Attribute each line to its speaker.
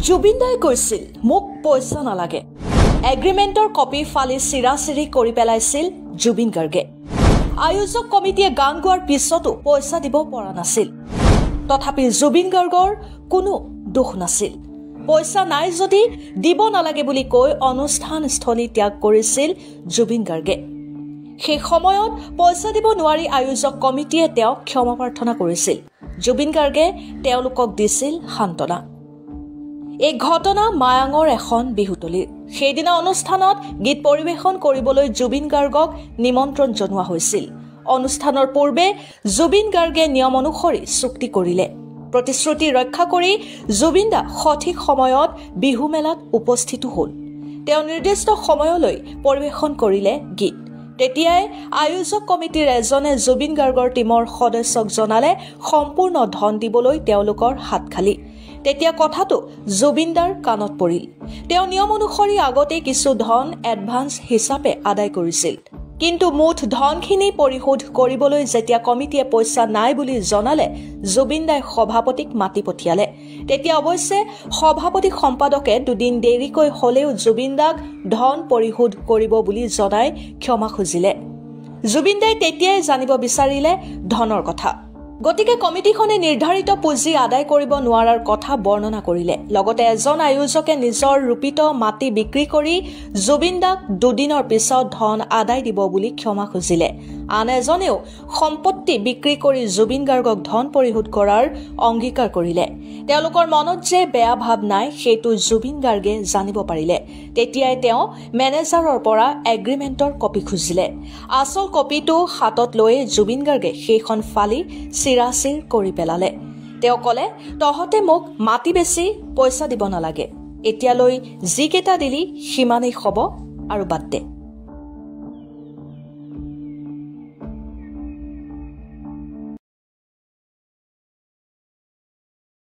Speaker 1: জুবিন দাই কৈছিল মোক পইচা নালাগে এগ্ৰিমেণ্টৰ কপি ফালি চিৰাচিৰি কৰি পেলাইছিল জুবিন গাৰ্গে আয়োজক কমিটিয়ে গান গোৱাৰ পিছতো পইচা দিব পৰা নাছিল তথাপি জুবিন গাৰ্গৰ কোনো দুখ নাছিল পইচা নাই যদি দিব নালাগে বুলি কৈ অনুষ্ঠানস্থলী ত্যাগ কৰিছিল জুবিন গাৰ্গে সেই সময়ত পইচা দিব নোৱাৰি আয়োজক কমিটিয়ে তেওঁক ক্ষমা প্ৰাৰ্থনা কৰিছিল জুবিন গাৰ্গে তেওঁলোকক দিছিল সান্তনা এই ঘটনা মায়াঙৰ এখন বিহুতলীৰ সেইদিনা অনুষ্ঠানত গীত পৰিৱেশন কৰিবলৈ জুবিন গাৰ্গক নিমন্ত্ৰণ জনোৱা হৈছিল অনুষ্ঠানৰ পূৰ্বে জুবিন গাৰ্গে নিয়ম অনুসৰি চুক্তি কৰিলে প্ৰতিশ্ৰুতি ৰক্ষা কৰি জুবিন দা সঠিক সময়ত বিহু মেলাত উপস্থিত হ'ল তেওঁ নিৰ্দিষ্ট সময়লৈ পৰিৱেশন কৰিলে গীত তেতিয়াই আয়োজক কমিটিৰ এজনে জুবিন গাৰ্গৰ টিমৰ সদস্যক জনালে সম্পূৰ্ণ ধন দিবলৈ তেওঁলোকৰ হাত খালি তেতিয়া কথাটো জুবিনদাৰ কাণত পৰিল তেওঁ নিয়ম অনুসৰি আগতে কিছু ধন এডভান্স হিচাপে আদায় কৰিছিল কিন্তু মুঠ ধনখিনি পৰিশোধ কৰিবলৈ যেতিয়া কমিটিয়ে পইচা নাই বুলি জনালে জুবিনদাই সভাপতিক মাতি পঠিয়ালে তেতিয়া অৱশ্যে সভাপতি সম্পাদকে দুদিন দেৰিকৈ হলেও জুবিনদাক ধন পৰিশোধ কৰিব বুলি জনাই ক্ষমা খুজিলে জুবিনদাই তেতিয়াই জানিব বিচাৰিলে ধনৰ কথা গতিকে কমিটিখনে নিৰ্ধাৰিত পুঁজি আদায় কৰিব নোৱাৰাৰ কথা বৰ্ণনা কৰিলে লগতে এজন আয়োজকে নিজৰ ৰূপিত মাটি বিক্ৰী কৰি জুবিনদাক দুদিনৰ পিছত ধন আদায় দিব বুলি ক্ষমা খুজিলে আন এজনেও সম্পত্তি বিক্ৰী কৰি জুবিন গাৰ্গক ধন পৰিশোধ কৰাৰ অংগীকাৰ কৰিলে তেওঁলোকৰ মনত যে বেয়া ভাৱ নাই সেইটো জুবিন গাৰ্গে জানিব পাৰিলে তেতিয়াই তেওঁ মেনেজাৰৰ পৰা এগ্ৰিমেণ্টৰ কপি খুজিলে আচল কপিটো হাতত লৈ জুবিন গাৰ্গে সেইখন ফালি চিৰাচিৰ কৰি পেলালে তেওঁ ক'লে তহতে মোক মাটি বেছি পইচা দিব নালাগে এতিয়ালৈ যিকেইটা দিলি সিমানেই হ'ব আৰু বাদ দে